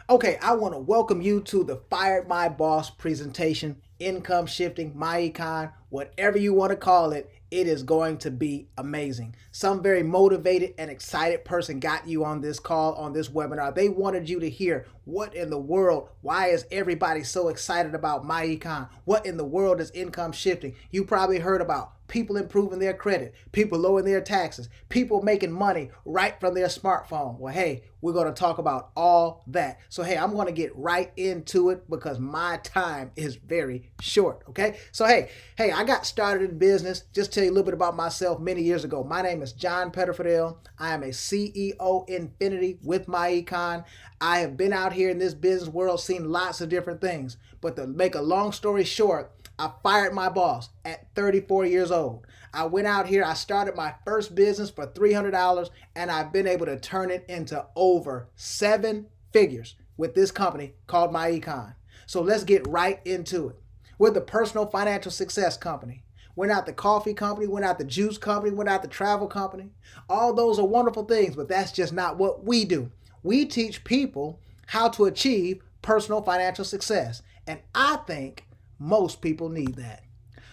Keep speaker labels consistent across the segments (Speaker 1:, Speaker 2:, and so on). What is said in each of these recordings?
Speaker 1: Okay, I want to welcome you to the Fired My Boss presentation, income shifting, my econ, whatever you want to call it. It is going to be amazing. Some very motivated and excited person got you on this call, on this webinar. They wanted you to hear what in the world, why is everybody so excited about my econ? What in the world is income shifting? You probably heard about people improving their credit, people lowering their taxes, people making money right from their smartphone. Well, hey, we're going to talk about all that. So, hey, I'm going to get right into it because my time is very short, okay? So, hey, I got started in business. Just tell you a little bit about myself many years ago. My name is John Petterfidel. I am a CEO Infinity with my econ. I have been out here in this business world, seen lots of different things. But to make a long story short, I fired my boss at 34 years old. I went out here, I started my first business for $300, and I've been able to turn it into over 7 figures with this company called My Econ. So let's get right into it. We're the personal financial success company. We're not the coffee company, we're not the juice company, we're not the travel company. All those are wonderful things, but that's just not what we do. We teach people how to achieve personal financial success. And I think most people need that.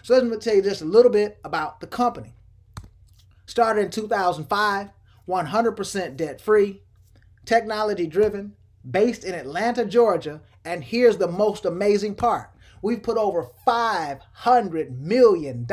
Speaker 1: So let me tell you just a little bit about the company. Started in 2005, 100% debt free, technology driven, based in Atlanta, Georgia. And here's the most amazing part. We've put over $500 million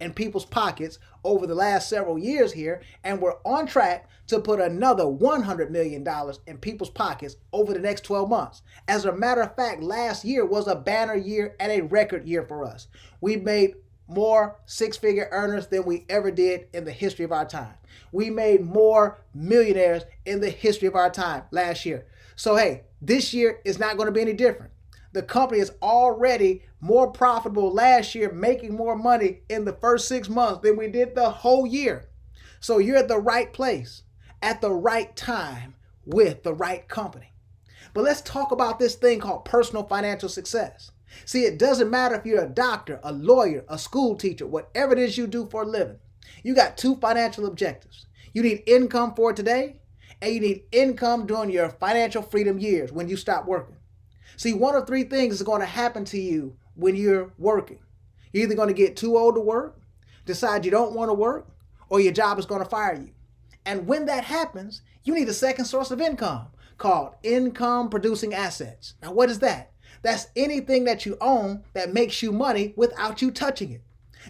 Speaker 1: in people's pockets over the last several years here, and we're on track to put another $100 million in people's pockets over the next 12 months. As a matter of fact, last year was a banner year and a record year for us. We made more six-figure earners than we ever did in the history of our time. We made more millionaires in the history of our time last year. So hey, this year is not going to be any different. The company is already more profitable last year, making more money in the first 6 months than we did the whole year. So you're at the right place, at the right time, with the right company. But let's talk about this thing called personal financial success. See, it doesn't matter if you're a doctor, a lawyer, a school teacher, whatever it is you do for a living. You got two financial objectives. You need income for today, and you need income during your financial freedom years when you stop working. See, one of three things is going to happen to you when you're working. You're either going to get too old to work, decide you don't want to work, or your job is going to fire you. And when that happens, you need a second source of income called income producing assets. Now, what is that? That's anything that you own that makes you money without you touching it.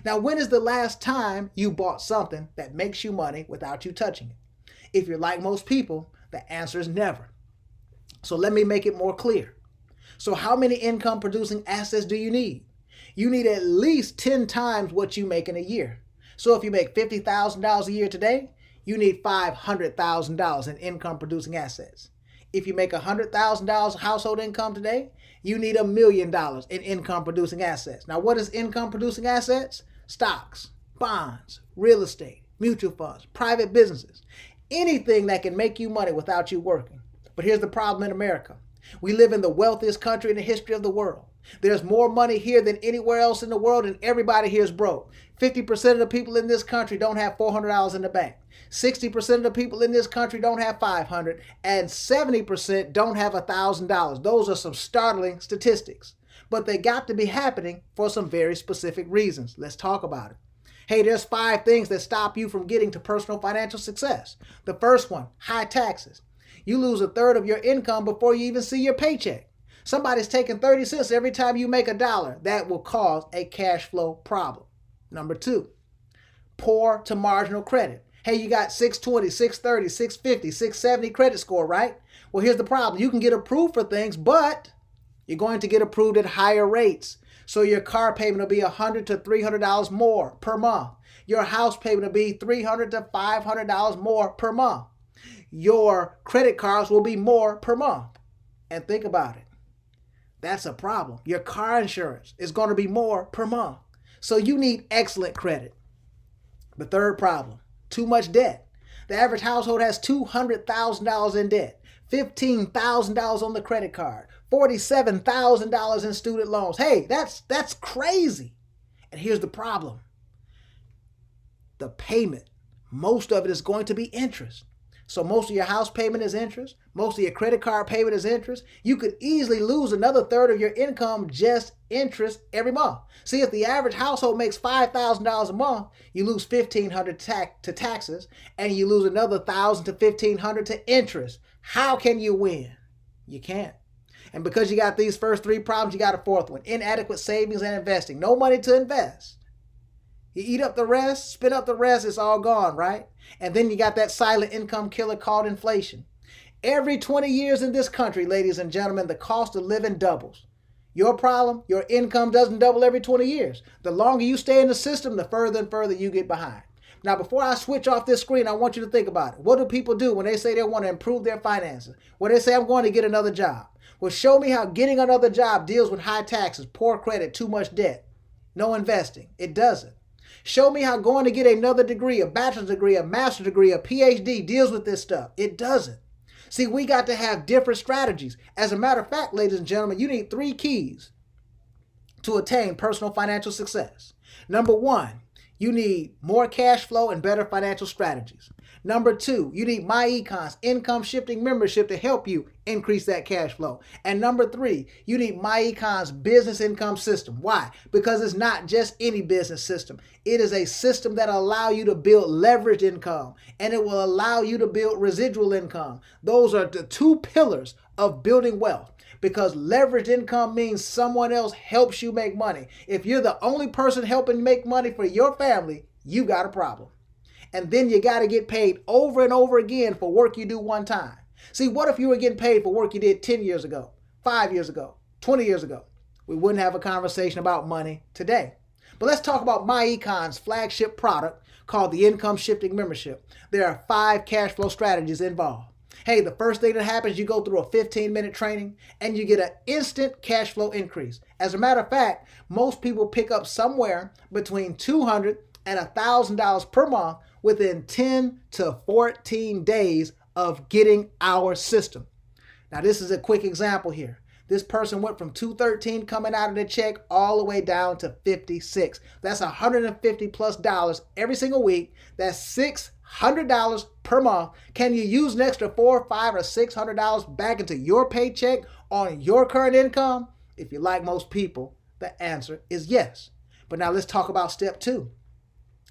Speaker 1: Now, when is the last time you bought something that makes you money without you touching it? If you're like most people, the answer is never. So let me make it more clear. So how many income producing assets do you need? You need at least 10 times what you make in a year. So if you make $50,000 a year today, you need $500,000 in income producing assets. If you make $100,000 household income today, you need $1 million in income producing assets. Now, what is income producing assets? Stocks, bonds, real estate, mutual funds, private businesses, anything that can make you money without you working. But here's the problem in America. We live in the wealthiest country in the history of the world. There's more money here than anywhere else in the world, and everybody here is broke. 50% of the people in this country don't have $400 in the bank. 60% of the people in this country don't have $500, and 70% don't have $1,000. Those are some startling statistics. But they got to be happening for some very specific reasons. Let's talk about it. Hey, there's 5 things that stop you from getting to personal financial success. The first one, high taxes. You lose a third of your income before you even see your paycheck. Somebody's taking 30 cents every time you make $1. That will cause a cash flow problem. Number 2, poor to marginal credit. Hey, you got 620, 630, 650, 670 credit score, right? Well, here's the problem. You can get approved for things, but you're going to get approved at higher rates. So your car payment will be $100 to $300 more per month. Your house payment will be $300 to $500 more per month. Your credit cards will be more per month. And think about it. That's a problem. Your car insurance is going to be more per month. So you need excellent credit. The third problem, too much debt. The average household has $200,000 in debt, $15,000 on the credit card, $47,000 in student loans. Hey, that's crazy. And here's the problem. The payment, most of it is going to be interest. So most of your house payment is interest. Most of your credit card payment is interest. You could easily lose another third of your income just interest every month. See, if the average household makes $5,000 a month, you lose $1,500 to taxes, and you lose another $1,000 to $1,500 to interest. How can you win? You can't. And because you got these first three problems, you got a fourth one: inadequate savings and investing. No money to invest. You eat up the rest, spend up the rest, it's all gone, right? And then you got that silent income killer called inflation. Every 20 years in this country, ladies and gentlemen, the cost of living doubles. Your problem, your income doesn't double every 20 years. The longer you stay in the system, the further and further you get behind. Now, before I switch off this screen, I want you to think about it. What do people do when they say they want to improve their finances? When they say, I'm going to get another job? Well, show me how getting another job deals with high taxes, poor credit, too much debt, no investing. It doesn't. Show me how going to get another degree, a bachelor's degree, a master's degree, a PhD deals with this stuff. It doesn't. See, we got to have different strategies. As a matter of fact, ladies and gentlemen, you need 3 keys to attain personal financial success. Number 1, you need more cash flow and better financial strategies. Number 2, you need MyEcon's income shifting membership to help you increase that cash flow. And number 3, you need MyEcon's business income system. Why? Because it's not just any business system. It is a system that allows you to build leveraged income, and it will allow you to build residual income. Those are the 2 pillars of building wealth. Because leveraged income means someone else helps you make money. If you're the only person helping make money for your family, you got a problem. And then you got to get paid over and over again for work you do one time. See, what if you were getting paid for work you did 10 years ago, 5 years ago, 20 years ago? We wouldn't have a conversation about money today. But let's talk about MyEcon's flagship product called the Income Shifting Membership. There are 5 cash flow strategies involved. Hey, the first thing that happens, you go through a 15-minute training and you get an instant cash flow increase. As a matter of fact, most people pick up somewhere between $200 and $1,000 per month within 10 to 14 days of getting our system. Now, this is a quick example here. This person went from $213 coming out of the check all the way down to $56. That's $150 plus every single week. That's $600 per month. Can you use an extra $400, $500, or $600 back into your paycheck on your current income? If you're like most people, the answer is yes. But now let's talk about step 2.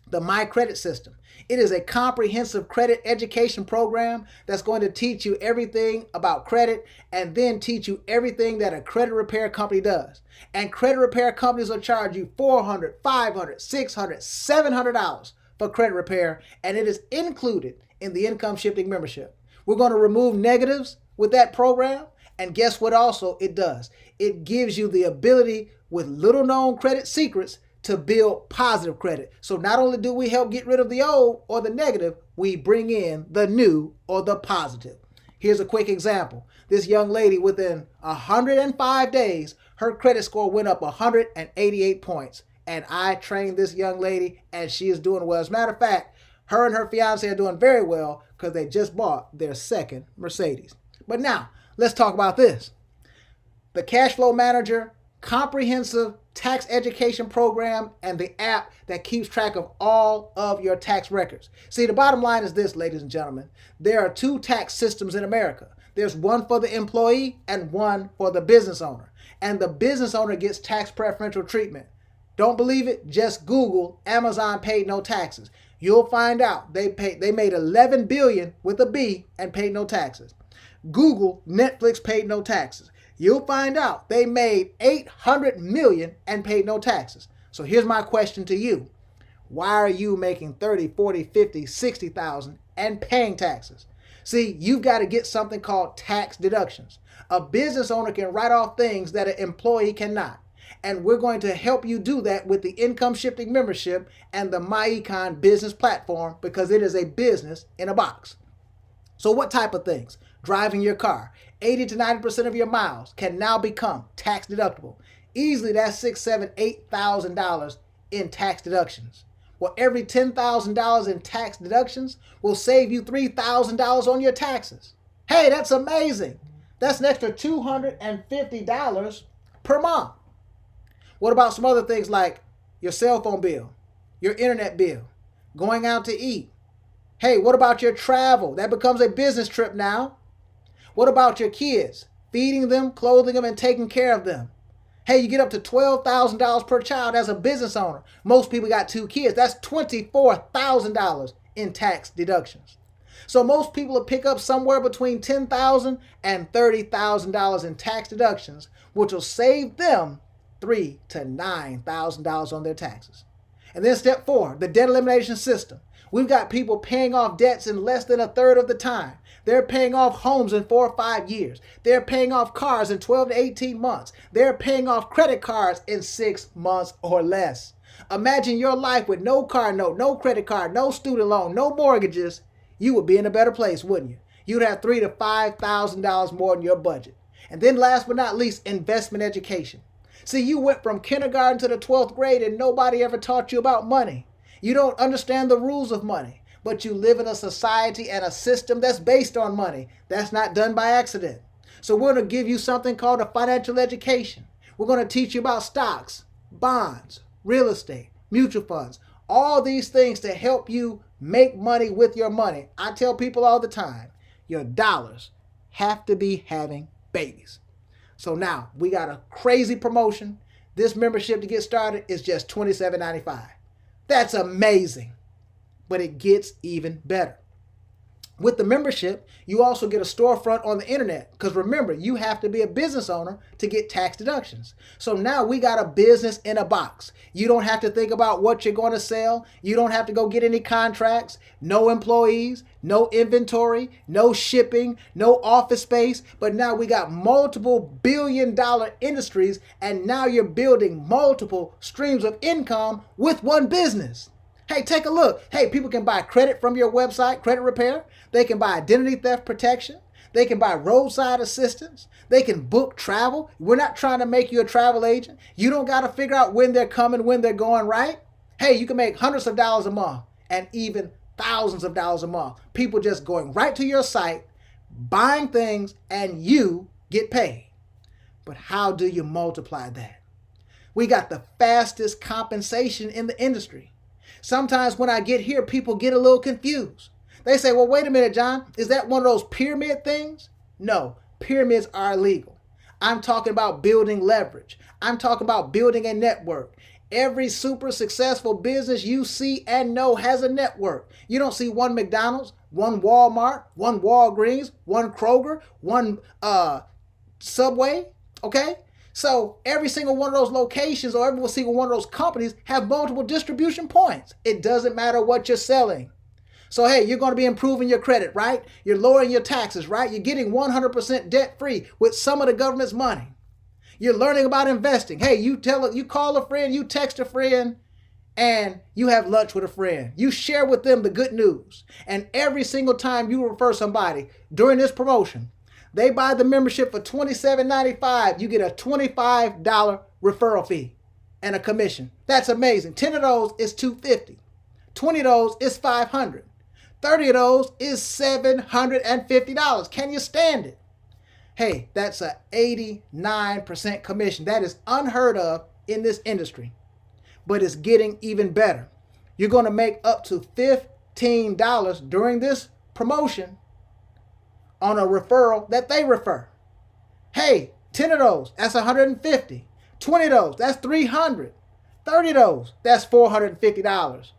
Speaker 1: The My Credit System. It is a comprehensive credit education program that's going to teach you everything about credit and then teach you everything that a credit repair company does. And credit repair companies will charge you $400, $500, $600, $700 for credit repair, and it is included in the Income Shifting Membership. We're going to remove negatives with that program, and guess what also it does? It gives you the ability with little known credit secrets to build positive credit. So not only do we help get rid of the old or the negative, we bring in the new or the positive. Here's a quick example. This young lady, within 105 days, her credit score went up 188 points. And I trained this young lady, and she is doing well. As a matter of fact, her and her fiance are doing very well because they just bought their second Mercedes. But now, let's talk about this. The Cash Flow Manager comprehensive tax education program and the app that keeps track of all of your tax records. See, the bottom line is this, ladies and gentlemen. There are 2 tax systems in America. There's one for the employee and one for the business owner. And the business owner gets tax preferential treatment. Don't believe it? Just Google Amazon paid no taxes. You'll find out they made $11 billion with a B and paid no taxes. Google Netflix paid no taxes. You'll find out they made $800 million and paid no taxes. So here's my question to you. Why are you making 30, 40, 50, 60,000 and paying taxes? See, you've got to get something called tax deductions. A business owner can write off things that an employee cannot. And we're going to help you do that with the Income Shifting Membership and the MyEcon business platform, because it is a business in a box. So what type of things? Driving your car. 80 to 90% of your miles can now become tax deductible. Easily that's $6,000, $7,000, $8,000 in tax deductions. Well, every $10,000 in tax deductions will save you $3,000 on your taxes. Hey, that's amazing. That's an extra $250 per month. What about some other things like your cell phone bill, your internet bill, going out to eat, Hey, what about your travel? That becomes a business trip now. What about your kids? Feeding them, clothing them, and taking care of them. Hey, you get up to $12,000 per child as a business owner. Most people got 2 kids. That's $24,000 in tax deductions. So most people will pick up somewhere between $10,000 and $30,000 in tax deductions, which will save them $3,000 to $9,000 on their taxes. And then step 4, the debt elimination system. We've got people paying off debts in less than a third of the time. They're paying off homes in 4 or 5 years. They're paying off cars in 12 to 18 months. They're paying off credit cards in 6 months or less. Imagine your life with no car note, no credit card, no student loan, no mortgages. You would be in a better place, wouldn't you? You'd have $3,000 to $5,000 more in your budget. And then last but not least, investment education. See, you went from kindergarten to the 12th grade and nobody ever taught you about money. You don't understand the rules of money, but you live in a society and a system that's based on money. That's not done by accident. So we're going to give you something called a financial education. We're going to teach you about stocks, bonds, real estate, mutual funds, all these things to help you make money with your money. I tell people all the time, your dollars have to be having babies. So now we got a crazy promotion. This membership to get started is just $27.95. That's amazing, but it gets even better. With the membership, you also get a storefront on the internet because remember, you have to be a business owner to get tax deductions. So now we got a business in a box. You don't have to think about what you're going to sell. You don't have to go get any contracts, no employees, no inventory, no shipping, no office space. But now we got multiple billion-dollar industries, and now you're building multiple streams of income with one business. Hey, take a look. Hey, people can buy credit from your website, credit repair. They can buy identity theft protection. They can buy roadside assistance. They can book travel. We're not trying to make you a travel agent. You don't got to figure out when they're coming, when they're going, right? Hey, you can make hundreds of dollars a month and even thousands of dollars a month. People just going right to your site, buying things, and you get paid. But how do you multiply that? We got the fastest compensation in the industry. Sometimes when I get here, people get a little confused. They say, well, wait a minute, John, is that one of those pyramid things? No, pyramids are illegal. I'm talking about building leverage. I'm talking about building a network. Every super successful business you see and know has a network. You don't see one McDonald's, one Walmart, one Walgreens, one Kroger, one Subway, okay? So every single one of those locations or every single one of those companies have multiple distribution points. It doesn't matter what you're selling. So, hey, you're going to be improving your credit, right? You're lowering your taxes, right? You're getting 100% debt-free with some of the government's money. You're learning about investing. Hey, you call a friend, you text a friend, and you have lunch with a friend. You share with them the good news. And every single time you refer somebody during this promotion, they buy the membership for $27.95. You get a $25 referral fee and a commission. That's amazing. 10 of those is $250. 20 of those is $500. 30 of those is $750. Can you stand it? Hey, that's an 89% commission. That is unheard of in this industry. But it's getting even better. You're going to make up to $15 during this promotion on a referral that they refer. Hey, 10 of those, that's $150. 20 of those, that's $300. 30 of those, that's $450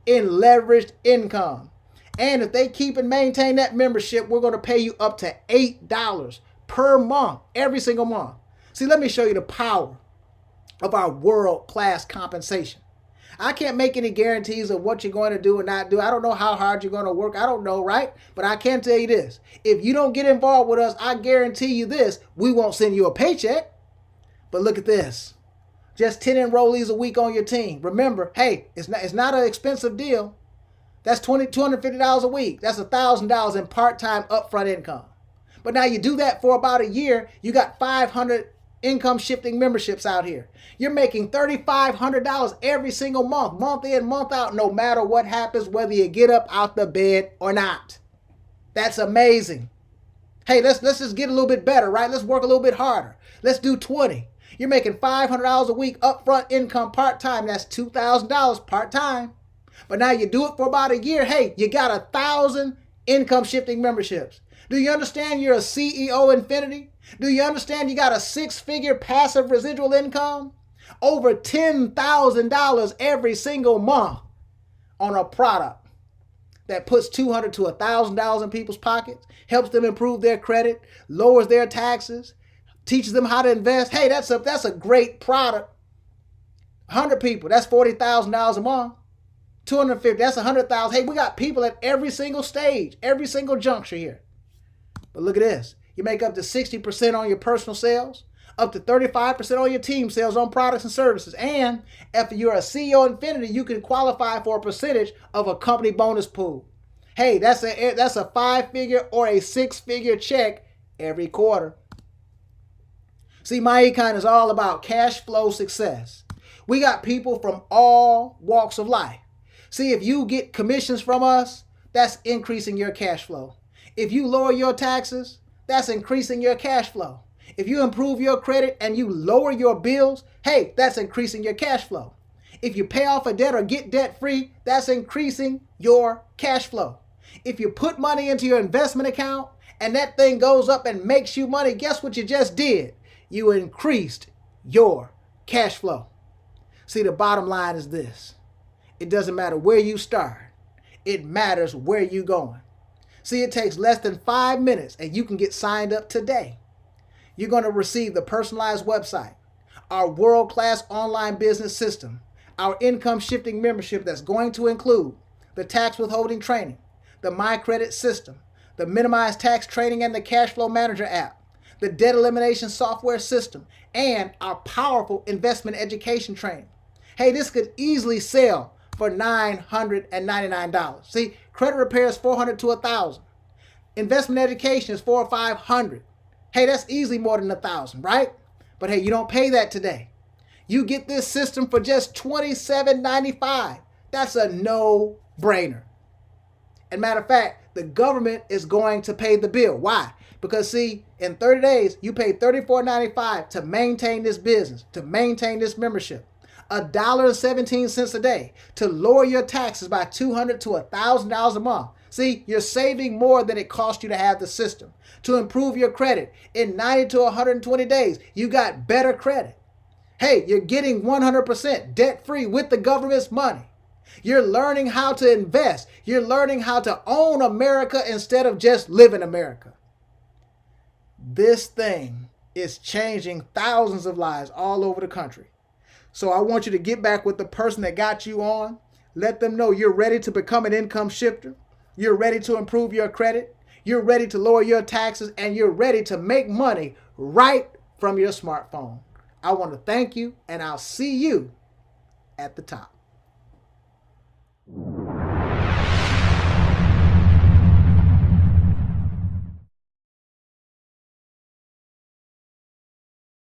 Speaker 1: in leveraged income. And if they keep and maintain that membership, we're going to pay you up to $8 per month, every single month. See, let me show you the power of our world-class compensation. I can't make any guarantees of what you're going to do or not do. I don't know how hard you're going to work. I don't know, right? But I can tell you this. If you don't get involved with us, I guarantee you this, we won't send you a paycheck. But look at this. Just 10 enrollees a week on your team. Remember, hey, it's not an expensive deal. That's $250 a week. That's $1,000 in part-time upfront income. But now you do that for about a year, you got 500 income shifting memberships out here. You're making $3,500 every single month, month in, month out, no matter what happens, whether you get up out the bed or not. That's amazing. Hey, let's just get a little bit better, right? Let's work a little bit harder. Let's do 20. You're making $500 a week upfront income part-time. That's $2,000 part-time. But now you do it for about a year. Hey, you got 1,000 income shifting memberships. Do you understand you're a CEO Infinity? Do you understand you got a 6-figure passive residual income? Over $10,000 every single month on a product that puts $200 to $1,000 in people's pockets, helps them improve their credit, lowers their taxes, teaches them how to invest. Hey, that's a great product. 100 people, that's $40,000 a month. 250, that's 100,000. Hey, we got people at every single stage, every single juncture here. But look at this. You make up to 60% on your personal sales, up to 35% on your team sales on products and services. And if you're a CEO Infinity, you can qualify for a percentage of a company bonus pool. Hey, that's a 5-figure or a 6-figure check every quarter. See, MyEcon is all about cash flow success. We got people from all walks of life. See, if you get commissions from us, that's increasing your cash flow. If you lower your taxes, that's increasing your cash flow. If you improve your credit and you lower your bills, hey, that's increasing your cash flow. If you pay off a debt or get debt free, that's increasing your cash flow. If you put money into your investment account and that thing goes up and makes you money, guess what you just did? You increased your cash flow. See, the bottom line is this. It doesn't matter where you start. It matters where you're going. See, it takes less than 5 minutes and you can get signed up today. You're going to receive the personalized website, our world-class online business system, our income shifting membership that's going to include the tax withholding training, the My Credit system, the minimized tax training and the cash flow manager app, the debt elimination software system, and our powerful investment education training. Hey, this could easily sell for $999. See, credit repair is $400 to $1,000. Investment education is $400 or $500. Hey, that's easily more than $1,000, right? But hey, you don't pay that today. You get this system for just $27.95. That's a no-brainer. And matter of fact, the government is going to pay the bill. Why? Because see, in 30 days, you pay $34.95 to maintain this business, to maintain this membership. $1.17 a day to lower your taxes by $200 to $1,000 a month. See, you're saving more than it cost you to have the system. To improve your credit, in 90 to 120 days, you got better credit. Hey, you're getting 100% debt-free with the government's money. You're learning how to invest. You're learning how to own America instead of just live in America. This thing is changing thousands of lives all over the country. So I want you to get back with the person that got you on. Let them know you're ready to become an income shifter. You're ready to improve your credit. You're ready to lower your taxes. And you're ready to make money right from your smartphone. I want to thank you, and I'll see you at the top.